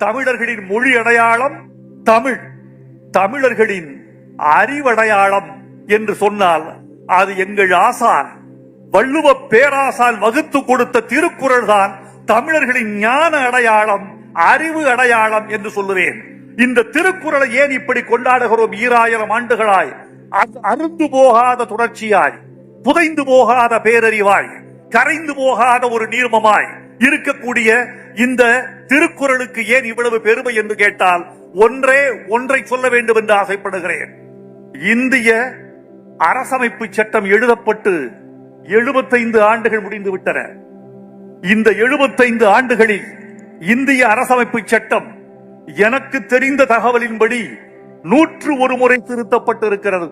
தமிழர்களின் மொழி அடையாளம் தமிழ், தமிழர்களின் அறிவடையாளம் என்று சொன்னால் அது எங்கள் ஆசான் வள்ளுவ பேராசான் வகுத்து கொடுத்த திருக்குறள் தான் தமிழர்களின் ஞான அடையாளம், அறிவு அடையாளம் என்று சொல்லுவேன். இந்த திருக்குறளை ஏன் இப்படி கொண்டாடுகிறோம்? 2000 ஆண்டுகளாய் அருந்து போகாத தொடர்ச்சியாய், புதைந்து போகாத பேரறிவாய், கரைந்து போகாத ஒரு நீர்மமாய் இருக்கக்கூடிய இந்த திருக்குறளுக்கு ஏன் இவ்வளவு பெருமை என்று கேட்டால் ஒன்றை சொல்ல வேண்டும் என்று ஆசைப்படுகிறேன். இந்திய அரசமைப்பு சட்டம் எழுதப்பட்டு 75 ஆண்டுகள் முடிந்து விட்டன. இந்த 75 ஆண்டுகளில் இந்திய அரசமைப்பு சட்டம் எனக்கு தெரிந்த தகவலின்படி 101 முறை திருத்தப்பட்டிருக்கிறது.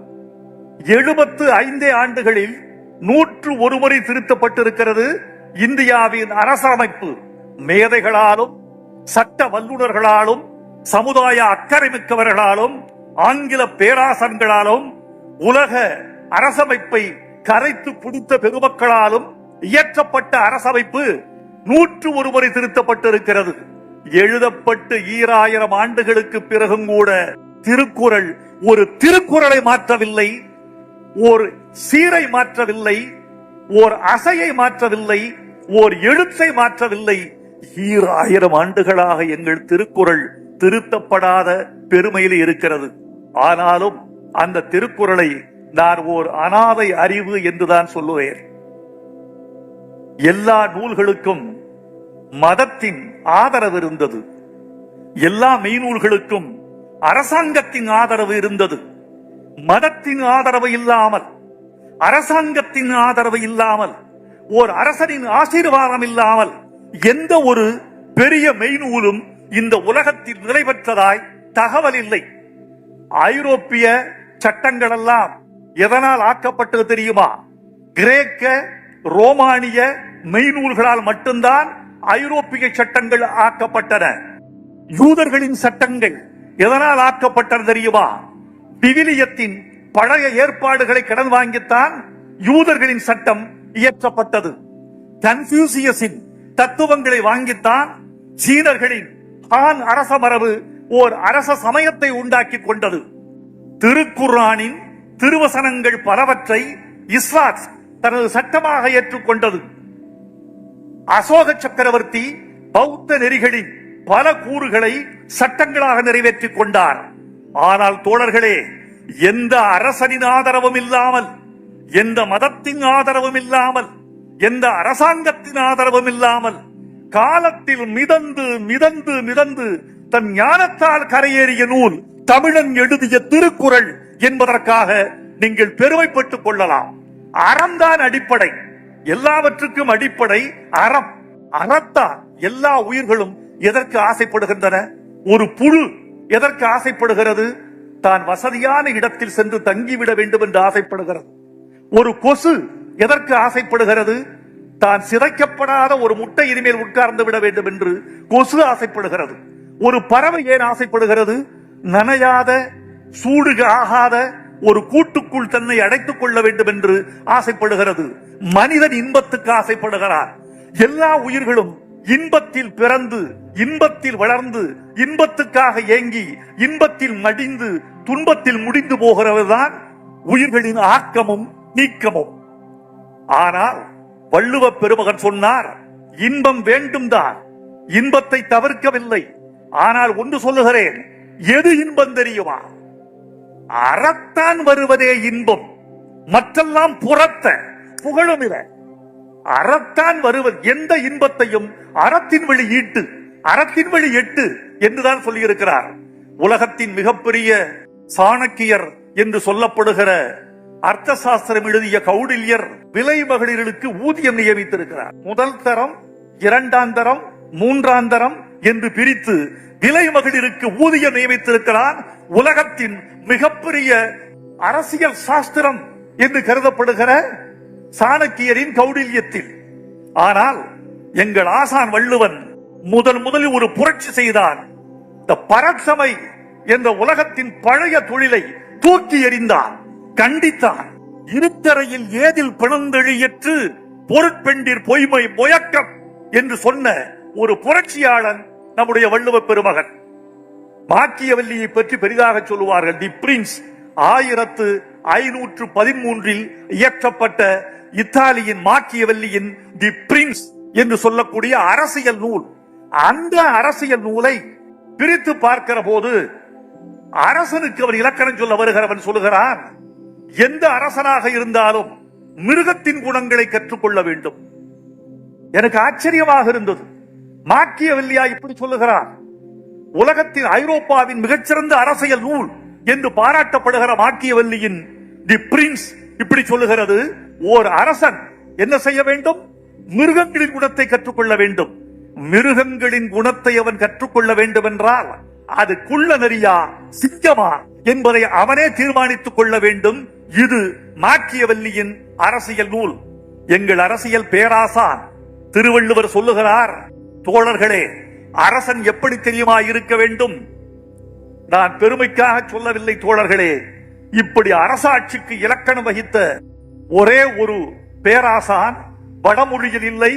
75 ஆண்டுகளில் 101 முறை திருத்தப்பட்டிருக்கிறது. இந்தியாவின் அரசமைப்பு மேதைகளாலும் சட்ட வல்லுநர்களாலும் சமுதாய அக்கறை மிக்கவர்களாலும் ஆங்கில பேராசன்களாலும் உலக அரசமைப்பை கரைத்து பிடித்த பெருமக்களாலும் இயற்றப்பட்ட அரசமைப்பு 101 முறை திருத்தப்பட்டிருக்கிறது. எழுதப்பட்டு 2000 ஆண்டுகளுக்கு பிறகும் கூட திருக்குறள் ஒரு திருக்குறளை மாற்றவில்லை, ஓர் சீரை மாற்றவில்லை, ஓர் அசையை மாற்றவில்லை, ஓர் எழுத்தை மாற்றவில்லை. 2000 ஆண்டுகளாக எங்கள் திருக்குறள் திருத்தப்படாத பெருமையில் இருக்கிறது. ஆனாலும் அந்த திருக்குறளை நான் ஓர் அனாதை அறிவு என்றுதான் சொல்லுவேன். எல்லா நூல்களுக்கும் மதத்தின் ஆதரவு இருந்தது, எல்லா மெய்நூல்களுக்கும் அரசாங்கத்தின் ஆதரவு இருந்தது. மதத்தின் ஆதரவு இல்லாமல், அரசாங்கத்தின் ஆதரவு இல்லாமல், ஓர் அரசனின் ஆசீர்வாதம் இல்லாமல் எந்த ஒரு பெரிய மெய்நூலும் இந்த உலகத்தில் நிலை பெற்றதாய் தகவல் இல்லை. ஐரோப்பிய சட்டங்கள் எல்லாம் எதனால் ஆக்கப்பட்டது தெரியுமா? கிரேக்க ரோமானிய மெய்நூல்களால் மட்டும்தான் ஐரோப்பிய சட்டங்கள் ஆக்கப்பட்டன. யூதர்களின் சட்டங்கள் எதனால் ஆக்கப்பட்டது தெரியுமா? விவிலியத்தின் பழைய ஏற்பாடுகளை கடன் வாங்கித்தான் யூதர்களின் சட்டம் இயற்றப்பட்டது. கன்ஃபியூசியஸின் தத்துவங்களை வாங்கித்தான் சீனர்களின் ஹான் அரச மரபு ஓர் அரச சமயத்தை உண்டாக்கி கொண்டது. திருக்குர்ஆனின் திருவசனங்கள் பலவற்றை இஸ்லாத் தனது சட்டமாக ஏற்றுக்கொண்டது. அசோக சக்கரவர்த்தி பௌத்த நெறிகளின் பல கூறுகளை சட்டங்களாக நிறைவேற்றிக் கொண்டார். ஆனால் தோழர்களே, எந்த அரசனின் ஆதரவும் இல்லாமல், எந்த மதத்தின் ஆதரவும் இல்லாமல், எந்த அரசாங்கத்தின் ஆதரவும் இல்லாமல் காலத்தில் மிதந்து மிதந்து மிதந்து தன் ஞானத்தால் கரையேறிய நூல் தமிழன் எழுதிய திருக்குறள் என்பதற்காக நீங்கள் பெருமைப்பட்டுக் கொள்ளலாம். அறம்தான் அடிப்படை, எல்லாவற்றுக்கும் அடிப்படை அறம். அறத்தான் எல்லா உயிர்களும் எதற்கு ஆசைப்படுகின்றன? ஒரு புழு எதற்கு ஆசைப்படுகிறது? தான் வசதியான இடத்தில் சென்று தங்கிவிட வேண்டும் என்று ஆசைப்படுகிறது. ஒரு கொசு எதற்கு ஆசைப்படுகிறது? தான் சிதைக்கப்படாத ஒரு முட்டை இனிமேல் உட்கார்ந்து விட வேண்டும் என்று கொசு ஆசைப்படுகிறது. ஒரு பறவை ஏன் ஆசைப்படுகிறது? நனையாத சூடுக ஆகாத ஒரு கூட்டுக்குள் தன்னை அடைத்துக் கொள்ள வேண்டும் என்று ஆசைப்படுகிறது. மனிதன் இன்பத்துக்கு ஆசைப்படுகிறார். எல்லா உயிர்களும் இன்பத்தில் பிறந்து இன்பத்தில் வளர்ந்து இன்பத்துக்காக ஏங்கி இன்பத்தில் மடிந்து துன்பத்தில் முடிந்து போகிறதுதான் உயிர்களின் ஆக்கமும் நீக்கமும். ஆனால் வள்ளுவ பெருமகன் சொன்னார், இன்பம் வேண்டும் தான், இன்பத்தை தவிர்க்கவில்லை. ஆனால் ஒன்று சொல்லுகிறேன், எது இன்பம் தெரியுமா? அறத்தான் வருவதே இன்பம், மற்றெல்லாம் புறத்த புகழும் இல்லை. அறத்தான் வருவது. எந்த இன்பத்தையும் அறத்தின் வழி ஈட்டு, அறத்தின் வழி எட்டு என்றுதான் சொல்லியிருக்கிறார். உலகத்தின் மிகப்பெரிய சாணக்கியர் என்று சொல்லப்படுகிற அர்த்த சாஸ்திரம் எழுதிய கௌடில்யர் விலை மகளிர்களுக்கு ஊதியம் நியமித்திருக்கிறார். முதல் தரம், இரண்டாம் தரம், மூன்றாம் தரம் என்று பிரித்து விலை மகளிருக்கு ஊதியம் நியமித்திருக்கிறார். உலகத்தின் மிகப்பெரிய அரசியல் சாஸ்திரம் என்று கருதப்படுகிற சாணக்கியரின் கௌடில்யத்தில். ஆனால் எங்கள் ஆசான் வள்ளுவன் முதலில் ஒரு புரட்சி செய்தான். இந்த பரட்சமை என்ற உலகத்தின் பழைய தொழிலை தூக்கி எறிந்தான், கண்டித்தான். இருத்தரையில் ஏதில் பிணந்தெழியற்று பொருட்பெண்டிர் பொய்மை முயக்கம் என்று சொன்ன ஒரு புரட்சியாளன் நம்முடைய வள்ளுவ பெருமகன். மாக்கியவல்லியை பற்றி பெரிதாக சொல்லுவார்கள். தி பிரின்ஸ் 1513 இயற்றப்பட்ட இத்தாலியின் மாக்கியவல்லியின் தி பிரின்ஸ் என்று சொல்லக்கூடிய அரசியல் நூல். அந்த அரசியல் நூலை பிரித்து பார்க்கிற போது அரசனுக்கு அவர் இலக்கணம் சொல்ல வருகிறவன் சொல்லுகிறான், எந்த அரசனாக இருந்தாலும் மிருகத்தின் குணங்களை கற்றுக்கொள்ள வேண்டும். எனக்கு ஆச்சரியமாக இருந்தது. மாக்கியவெல்லியா இப்படி சொல்லுகிறார். உலகத்தின் ஐரோப்பாவின் மிகச்சிறந்த அரசியல் நூல் என்று பாராட்டப்படுகிற மாக்கியவெல்லியின் தி பிரின்ஸ் இப்படி சொல்லுகிறது, ஓர் அரசன் என்ன செய்ய வேண்டும்? மிருகங்களின் குணத்தை கற்றுக்கொள்ள வேண்டும். மிருகங்களின் குணத்தை அவன் கற்றுக்கொள்ள வேண்டும் என்றால் அது குள்ள நரியா சிங்கமா என்பதை அவனே தீர்மானித்துக் கொள்ள வேண்டும். இது மாக்கியவெல்லியின் அரசியல் நூல். எங்கள் அரசியல் பேராசான் திருவள்ளுவர் சொல்லுகிறார், தோழர்களே, அரசன் எப்படி தெரியுமா இருக்க வேண்டும்? நான் பெருமைக்காக சொல்லவில்லை தோழர்களே, இப்படி அரசாட்சிக்கு இலக்கணம் வகித்த ஒரே ஒரு பேராசான் வடமொழியில் இல்லை,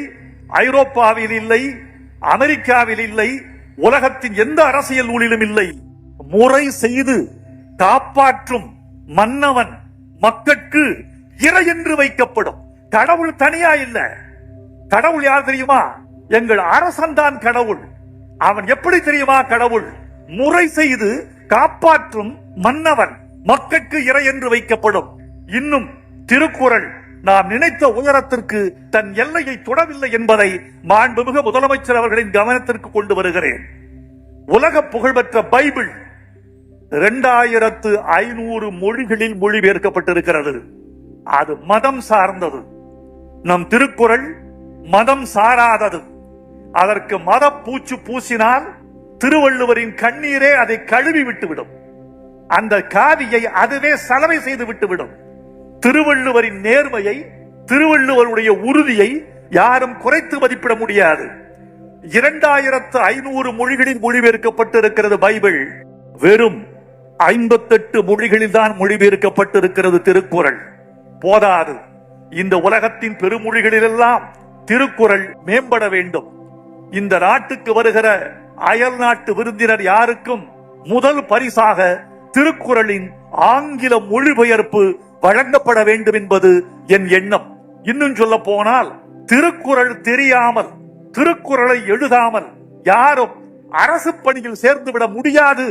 ஐரோப்பாவில் இல்லை, அமெரிக்காவில் இல்லை, உலகத்தின் எந்த அரசியல் நூலிலும் இல்லை. முறை செய்து காப்பாற்றும் மன்னவன் மக்களுக்கு இறை என்று வைக்கப்படும். கடவுள் தனியா இல்ல. கடவுள் யார் தெரியுமா? எங்கள் அரசன் தான் கடவுள். அவன் எப்படி தெரியுமா கடவுள்? முறை செய்து காப்பாற்றும் மன்னவன் மக்களுக்கு இறை என்று வைக்கப்படும். இன்னும் திருக்குறள் நாம் நினைத்த உயரத்திற்கு தன் எல்லையை தொடவில்லை என்பதை மாண்புமிகு முதலமைச்சர் அவர்களின் கவனத்திற்கு கொண்டு வருகிறேன். உலக புகழ்பெற்ற பைபிள் 2500 மொழிகளில் மொழிபெயர்க்கப்பட்டிருக்கிறது. அது மதம் சார்ந்தது. நம் திருக்குறள் மதம் சாராதது. அதற்கு மத பூச்சு பூசினால் திருவள்ளுவரின் கண்ணீரே அதை கழுவி விட்டுவிடும். அந்த காவியை அதுவே சலவை செய்து விட்டுவிடும். திருவள்ளுவரின் நேர்மையை, திருவள்ளுவருடைய உறுதியை யாரும் குறைத்து மதிப்பிட முடியாது. 2500 மொழிகளில் மொழிபெயர்க்கப்பட்டிருக்கிறது பைபிள். வெறும் 58 மொழிகளில் தான் மொழிபெயர்க்கப்பட்டிருக்கிறது திருக்குறள். போதாது. இந்த உலகத்தின் பெருமொழிகளிலெல்லாம் திருக்குறள் மேம்பட வேண்டும். இந்த நாட்டுக்கு வருகிற அயல் நாட்டு விருந்தினர் யாருக்கும் முதல் பரிசாக திருக்குறளின் ஆங்கில மொழிபெயர்ப்பு வழங்கப்பட வேண்டும் என்பது என் எண்ணம். இன்னும் சொல்ல போனால், திருக்குறள் தெரியாமல், திருக்குறளை எழுதாமல் யாரும் அரசு பணியில் சேர்ந்துவிட முடியாது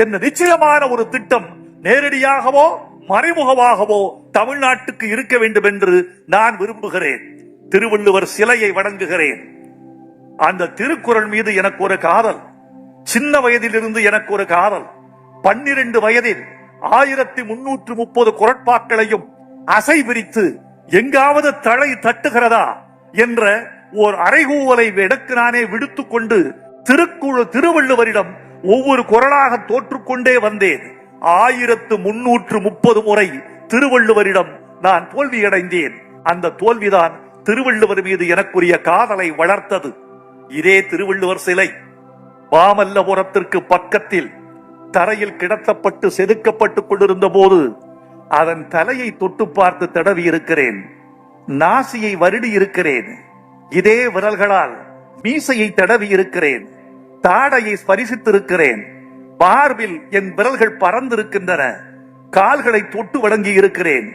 என்ற நிச்சயமான ஒரு திட்டம் நேரடியாகவோ மறைமுகமாகவோ தமிழ்நாட்டுக்கு இருக்க வேண்டும் என்று நான் விரும்புகிறேன். திருவள்ளுவர் சிலையை வணங்குகிறேன். அந்த திருக்குறள் மீது எனக்கு ஒரு காதல். சின்ன வயதிலிருந்து எனக்கு ஒரு காதல். 12 வயதில் 1330 குறட்பாக்களையும் அசை விரித்து எங்காவது தலை தட்டுகிறதா என்ற ஓர் அறைகூவலை எனக்கு நானே விடுத்துக் கொண்டு திருவள்ளுவரிடம் ஒவ்வொரு குறளாக தோற்றுக்கொண்டே வந்தேன். 1330 முறை திருவள்ளுவரிடம் நான் தோல்வியடைந்தேன். அந்த தோல்விதான் திருவள்ளுவர் மீது எனக்குரிய காதலை வளர்த்தது. இதே திருவள்ளுவர் சிலை மாமல்லபுரத்திற்கு பக்கத்தில் தரையில் கிடத்தப்பட்டு செதுக்கப்பட்டுக் கொண்டிருந்த போது அதன் தலையை தொட்டு பார்த்து தடவி இருக்கிறேன். நாசியை வருடி இருக்கிறேன். இதே விரல்களால் மீசையை தடவி இருக்கிறேன். தாடையை ஸ்பரிசித்திருக்கிறேன். மார்பில் என் விரல்கள் பறந்திருக்கின்றன. கால்களை தொட்டு வணங்கி இருக்கிறேன்.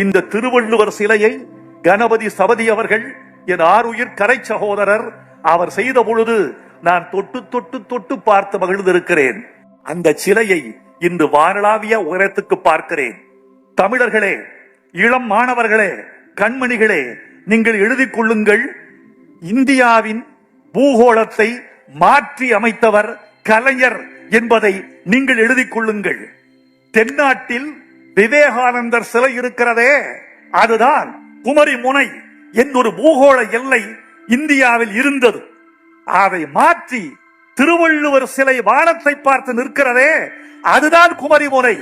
இந்த திருவள்ளுவர் சிலையை கணபதி சபதி அவர்கள், என் ஆருயிர் கரை சகோதரர், அவர் செய்த பொழுது நான் தொட்டு தொட்டு தொட்டு பார்த்து மகிழ்ந்திருக்கிறேன். அந்த சிலையை இன்று வானளாவிய உயரத்துக்கு பார்க்கிறேன். தமிழர்களே, இளம் மாணவர்களே, கண்மணிகளே, நீங்கள் எழுதிக் கொள்ளுங்கள். இந்தியாவின் பூகோளத்தை மாற்றி அமைத்தவர் கலைஞர் என்பதை நீங்கள் எழுதிக் கொள்ளுங்கள். தென்னாட்டில் விவேகானந்தர் சிலை இருக்கிறதே, அதுதான் குமரி முனை என்னொரு பூகோள எல்லை இந்தியாவில் இருந்தது. அதை மாற்றி திருவள்ளுவர் சிலை வானத்தை பார்த்து நிற்கிறதே, அதுதான் குமரி முனை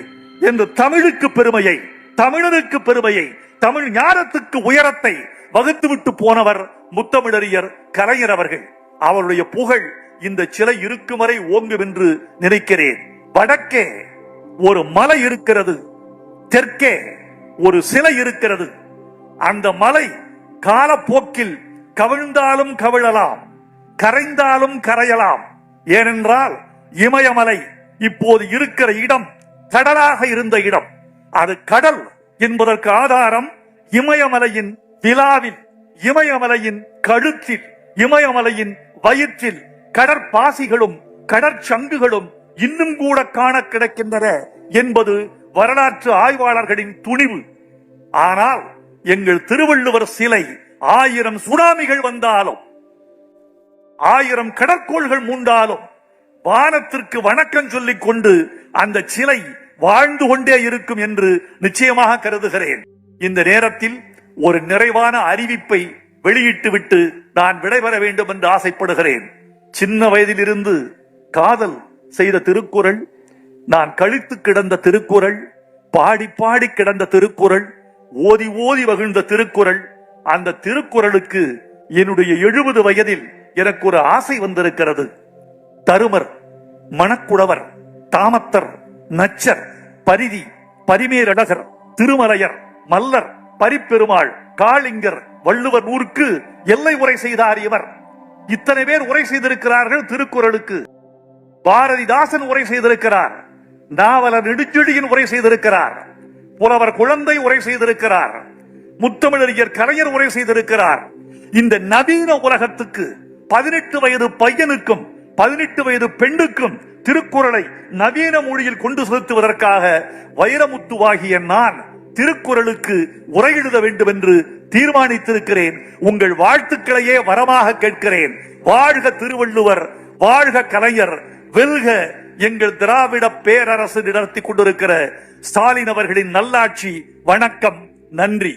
என்று தமிழுக்கு பெருமையை, தமிழருக்கு பெருமையை, தமிழ் ஞானத்துக்கு உயரத்தை வகுத்துவிட்டு போனவர் முத்தமிழறிஞர் கலைஞர் அவர்கள். அவருடைய புகழ் இந்த சிலை இருக்கும் வரை ஓங்கும் என்று நினைக்கிறேன். வடக்கே ஒரு மலை இருக்கிறது, தெற்கே ஒரு சிலை இருக்கிறது. அந்த மலை காலப்போக்கில் கவிழ்ந்தாலும் கவிழலாம், கரைந்தாலும் கரையலாம். ஏனென்றால் இமயமலை இப்போது இருக்கிற இடம் கடலாக இருந்த இடம். அது கடல் என்பதற்கு ஆதாரம் இமயமலையின் விலாவில், இமயமலையின் கழுத்தில், இமயமலையின் வயிற்றில் கடற்பாசிகளும் கடற்சங்குகளும் இன்னும் கூட காண கிடைக்கின்றன என்பது வரலாற்று ஆய்வாளர்களின் துணிவு. ஆனால் எங்கள் திருவள்ளுவர் சிலை 1000 சுனாமிகள் வந்தாலும், 1000 கடற்கோள்கள் மூண்டாலும் வானத்திற்கு வணக்கம் சொல்லிக் கொண்டு அந்த சிலை வாழ்ந்து கொண்டே இருக்கும் என்று நிச்சயமாக கருதுகிறேன். இந்த நேரத்தில் ஒரு நிறைவான அறிவிப்பை வெளியிட்டுவிட்டு நான் விடைபெற வேண்டும் என்று ஆசைப்படுகிறேன். சின்ன வயதிலிருந்து காதல் செய்த திருக்குறள், நான் கழித்து கிடந்த திருக்குறள், பாடி பாடி கிடந்த திருக்குறள், ஓதி ஓதி மகிழ்ந்த திருக்குறள், அந்த திருக்குறளுக்கு என்னுடைய 70 வயதில் எனக்கு ஒரு ஆசை வந்திருக்கிறது. தருமர், மணக்குடவர், தாமத்தர், நச்சர், பரிதி, பரிமேலழகர், திருமலையர், மல்லர், பரிப்பெருமாள், காளிங்கர், வள்ளுவர் நூறுக்கு எல்லை உரை செய்தார் இவர். இத்தனை பேர் உரை செய்திருக்கிறார்கள் திருக்குறளுக்கு. பாரதிதாசன் உரை செய்திருக்கிறார், நாவலர் நெடுஞ்செழியன் உரை செய்திருக்கிறார், புலவர் குழந்தை உரை செய்திருக்கிறார், முத்தமிழறிஞர் கலைஞர் உரை செய்திருக்கிறார். இந்த நவீன உலகத்துக்கு 18 வயது பையனுக்கும் 18 வயது பெண்ணுக்கும் திருக்குறளை நவீன மொழியில் கொண்டு செலுத்துவதற்காக வைரமுத்துவாகிய நான் திருக்குறளுக்கு உரை எழுத வேண்டும் என்று தீர்மானித்திருக்கிறேன். உங்கள் வாழ்த்துக்களையே வரமாக கேட்கிறேன். வாழ்க திருவள்ளுவர், வாழ்க கலைஞர், வெல்க எங்கள் திராவிட பேரரசு நடத்தி கொண்டிருக்கிற ஸ்டாலின் அவர்களின் நல்லாட்சி. வணக்கம், நன்றி.